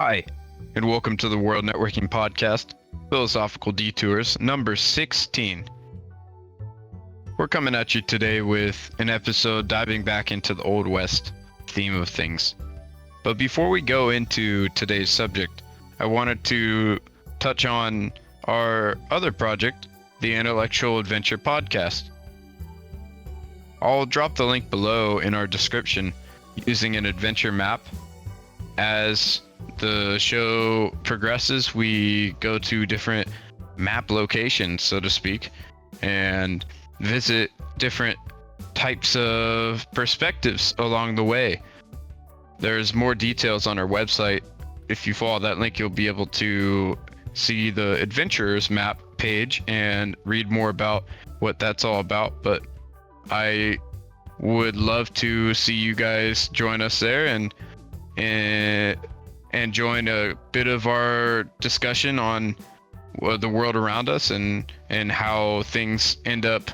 Hi, and welcome to the World Networking Podcast, Philosophical Detours, number 16. We're coming at you today with an episode diving back into the Old West theme of things. But before we go into today's subject, I wanted to touch on our other project, the Intellectual Adventure Podcast. I'll drop the link below in our description using an adventure map. As the show progresses, we go to different map locations, so to speak, and visit different types of perspectives along the way. There's more details on our website. If you follow that link, you'll be able to see the adventurers map page and read more about what that's all about. But I would love to see you guys join us there and join a bit of our discussion on the world around us and how things end up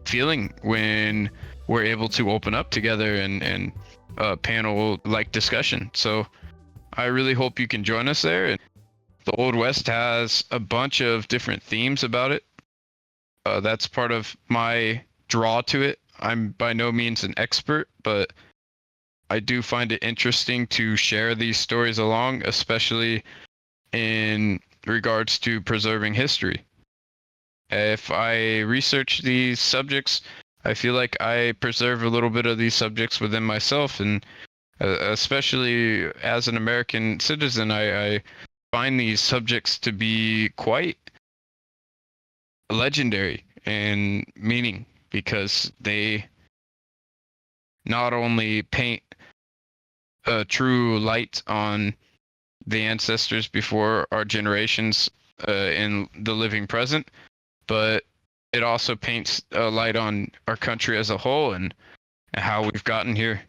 feeling when we're able to open up together and panel like discussion. So I really hope you can join us there. The Old West has a bunch of different themes about it. That's part of my draw to it. I'm by no means an expert, but I do find it interesting to share these stories along, especially in regards to preserving history. If I research these subjects, I feel like I preserve a little bit of these subjects within myself, and especially as an American citizen, I find these subjects to be quite legendary in meaning, because they not only paint a true light on the ancestors before our generations in the living present, but it also paints a light on our country as a whole and how we've gotten here,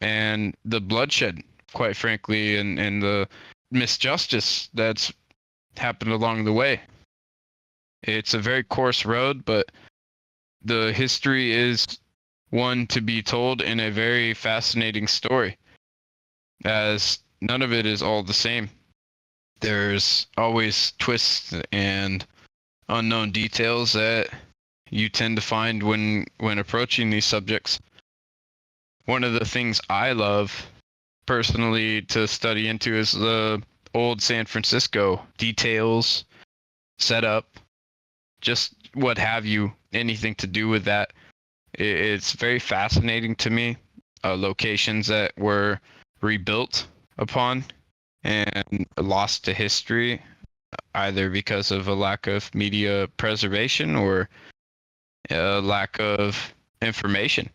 and the bloodshed, quite frankly, and the misjustice that's happened along the way. It's a very coarse road, but the history is one to be told in a very fascinating story, as none of it is all the same. There's always twists and unknown details that you tend to find when approaching these subjects. One of the things I love personally to study into is the old San Francisco details, setup, just what have you, anything to do with that. It's very fascinating to me. Locations that were rebuilt upon and lost to history, either because of a lack of media preservation or a lack of information.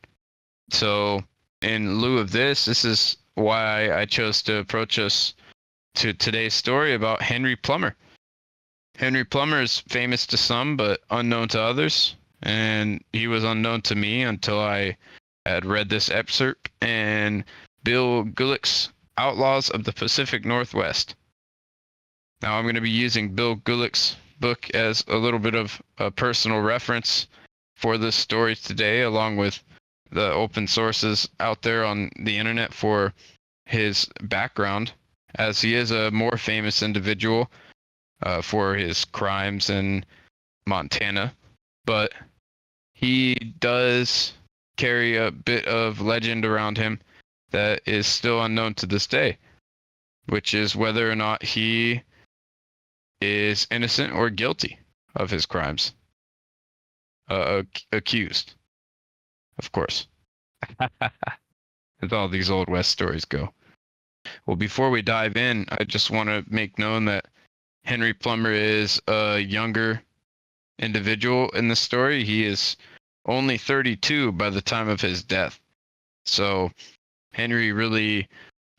So in lieu of this is why I chose to approach us to today's story about Henry Plummer. Henry Plummer is famous to some, but unknown to others. And he was unknown to me until I had read this excerpt in Bill Gulick's Outlaws of the Pacific Northwest. Now I'm going to be using Bill Gulick's book as a little bit of a personal reference for this story today, along with the open sources out there on the internet for his background, as he is a more famous individual for his crimes in Montana. But he does carry a bit of legend around him that is still unknown to this day, which is whether or not he is innocent or guilty of his crimes. Accused, of course. As all these Old West stories go. Well, before we dive in, I just want to make known that Henry Plummer is a younger individual in the story. He is only 32 by the time of his death. So Henry really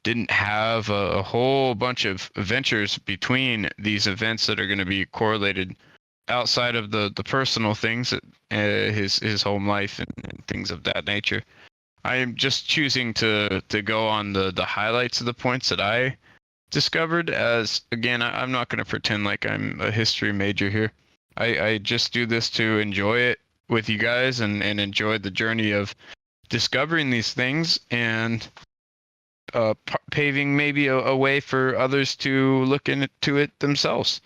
didn't have a whole bunch of adventures between these events that are going to be correlated outside of the personal things, his home life and things of that nature. I am just choosing to go on the highlights of the points that I discovered, as again, I'm not going to pretend like I'm a history major here. I just do this to enjoy it with you guys and enjoy the journey of discovering these things and paving maybe a way for others to look into it themselves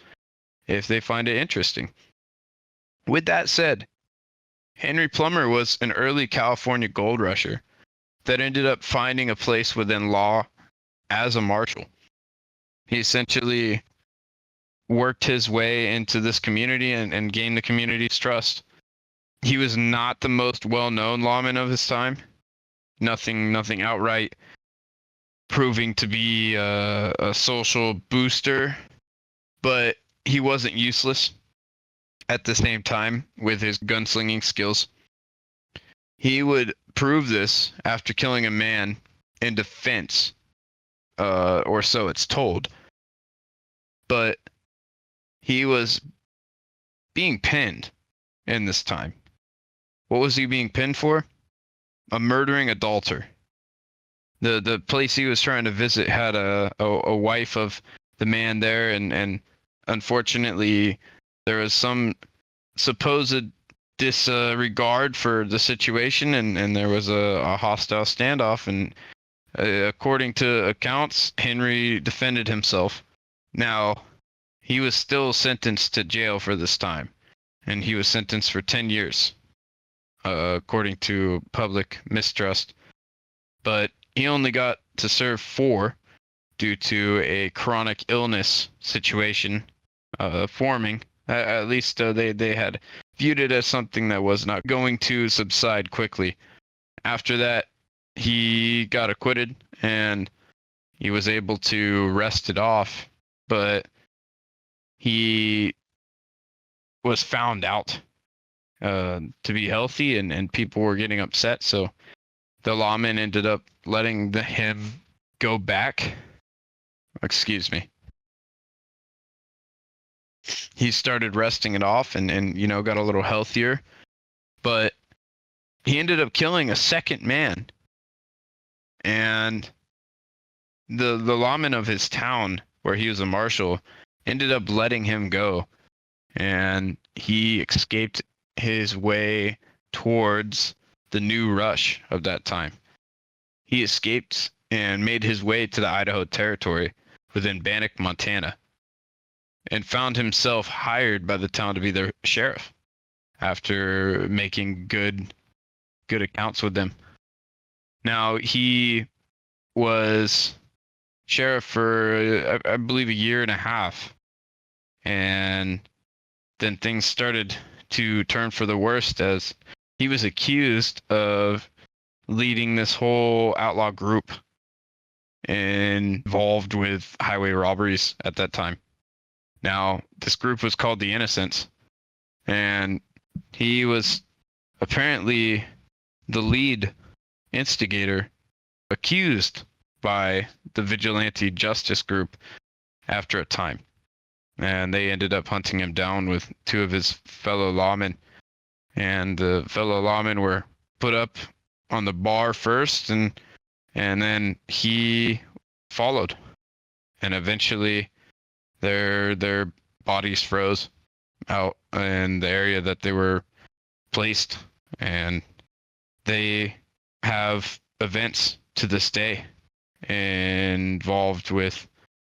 if they find it interesting. With that said, Henry Plummer was an early California gold rusher that ended up finding a place within law as a marshal. He essentially worked his way into this community and gained the community's trust. He was not the most well-known lawman of his time. Nothing outright proving to be a social booster, but he wasn't useless at the same time with his gunslinging skills. He would prove this after killing a man in defense, or so it's told. But he was being pinned in this time. What was he being pinned for? A murdering adulterer. The place he was trying to visit had a wife of the man there, and unfortunately there was some supposed disregard for the situation, and there was a hostile standoff, and according to accounts, Henry defended himself. Now, he was still sentenced to jail for this time, and he was sentenced for 10 years, according to public mistrust. But he only got to serve 4 due to a chronic illness situation forming. At least they had viewed it as something that was not going to subside quickly. After that, he got acquitted and he was able to rest it off, but he was found out to be healthy, and people were getting upset, so the lawman ended up letting him go back. Excuse me. He started resting it off and got a little healthier, but he ended up killing a second man, and the lawman of his town where he was a marshal ended up letting him go, and he escaped his way towards the new rush of that time. He escaped and made his way to the Idaho Territory within Bannock, Montana, and found himself hired by the town to be their sheriff after making good accounts with them. Now, he was sheriff for, I believe, a year and a half, and then things started to turn for the worst as he was accused of leading this whole outlaw group involved with highway robberies at that time. Now, this group was called the Innocents, and he was apparently the lead instigator accused by the vigilante justice group after a time. And they ended up hunting him down with 2 of his fellow lawmen. And the fellow lawmen were put up on the bar first, and then he followed. And eventually their bodies froze out in the area that they were placed, and they have events to this day involved with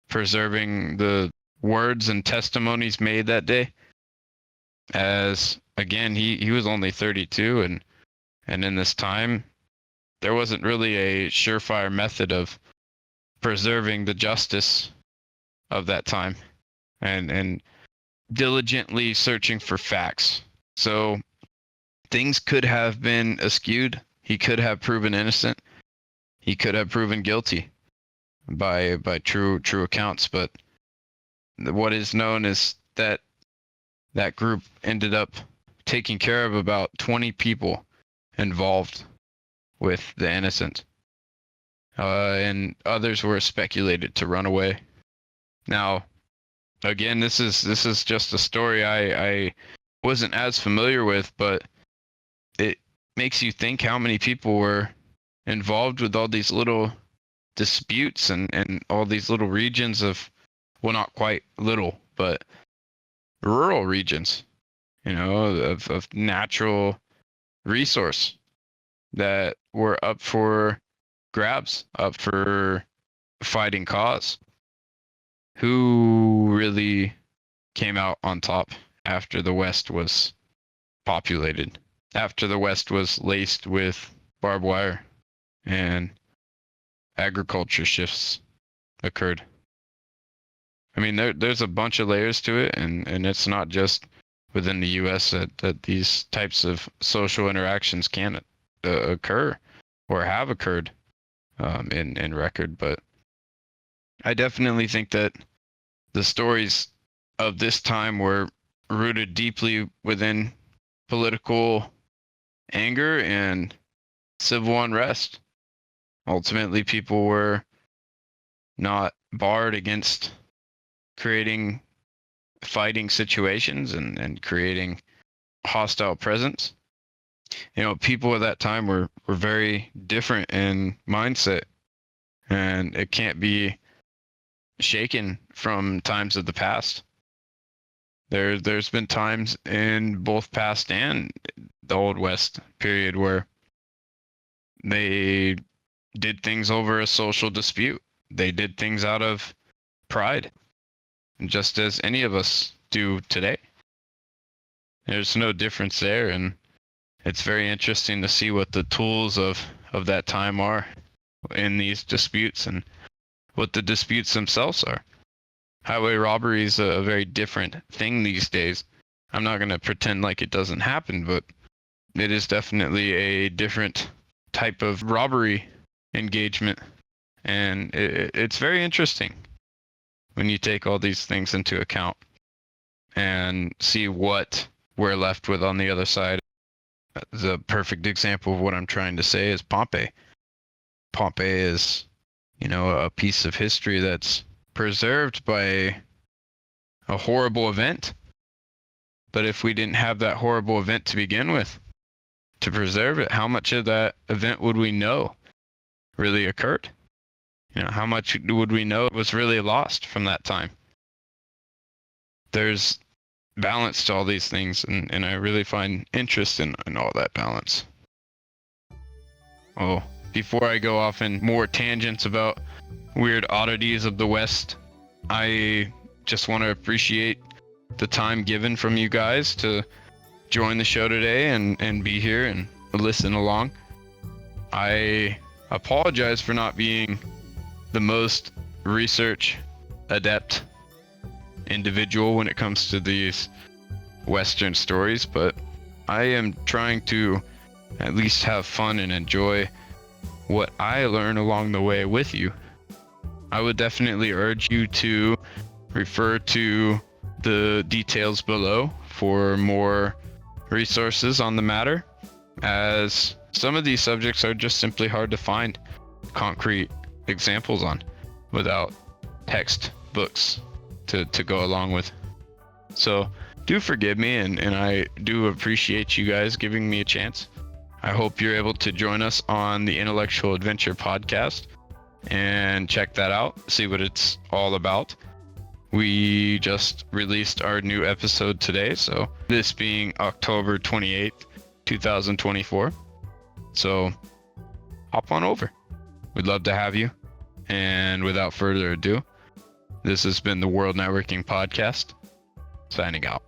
preserving the words and testimonies made that day. As again, he was only 32, and in this time there wasn't really a surefire method of preserving the justice of that time and diligently searching for facts. So things could have been askewed. He could have proven innocent. He could have proven guilty by true accounts, but what is known is that group ended up taking care of about 20 people involved with the Innocent, and others were speculated to run away. Now, again, this is just a story I wasn't as familiar with, but it makes you think how many people were involved with all these little disputes and all these little regions of, well, not quite little, but rural regions, of natural resource that were up for grabs, up for fighting cause. Who really came out on top after the West was populated, after the West was laced with barbed wire and agriculture shifts occurred? I mean, there's a bunch of layers to it, and it's not just within the U.S. that these types of social interactions can occur or have occurred in record. But I definitely think that the stories of this time were rooted deeply within political anger and civil unrest. Ultimately, people were not barred against creating fighting situations and creating hostile presence. You know, people at that time were very different in mindset, and it can't be shaken from times of the past. There's been times in both past and the Old West period where they did things over a social dispute. They did things out of pride, just as any of us do today. There's no difference there, and it's very interesting to see what the tools of that time are in these disputes and what the disputes themselves are. Highway robbery is a very different thing these days. I'm not going to pretend like it doesn't happen, but it is definitely a different type of robbery engagement. And it's very interesting when you take all these things into account and see what we're left with on the other side. The perfect example of what I'm trying to say is Pompeii. Pompeii is, you know, a piece of history that's preserved by a horrible event. But if we didn't have that horrible event to begin with, to preserve it, how much of that event would we know really occurred? You know, how much would we know was really lost from that time? There's balance to all these things, and I really find interest in all that balance. Oh, before I go off in more tangents about weird oddities of the West, I just want to appreciate the time given from you guys to join the show today and be here and listen along. I apologize for not being the most research adept individual when it comes to these Western stories, but I am trying to at least have fun and enjoy what I learn along the way with you. I would definitely urge you to refer to the details below for more resources on the matter, as some of these subjects are just simply hard to find concrete examples on without text books to go along with. So do forgive me, and I do appreciate you guys giving me a chance. I hope you're able to join us on the Intellectual Adventure podcast and check that out, see what it's all about. We just released our new episode today, so this being October 28th, 2024. So hop on over. We'd love to have you. And without further ado, this has been the World Networking Podcast, signing out.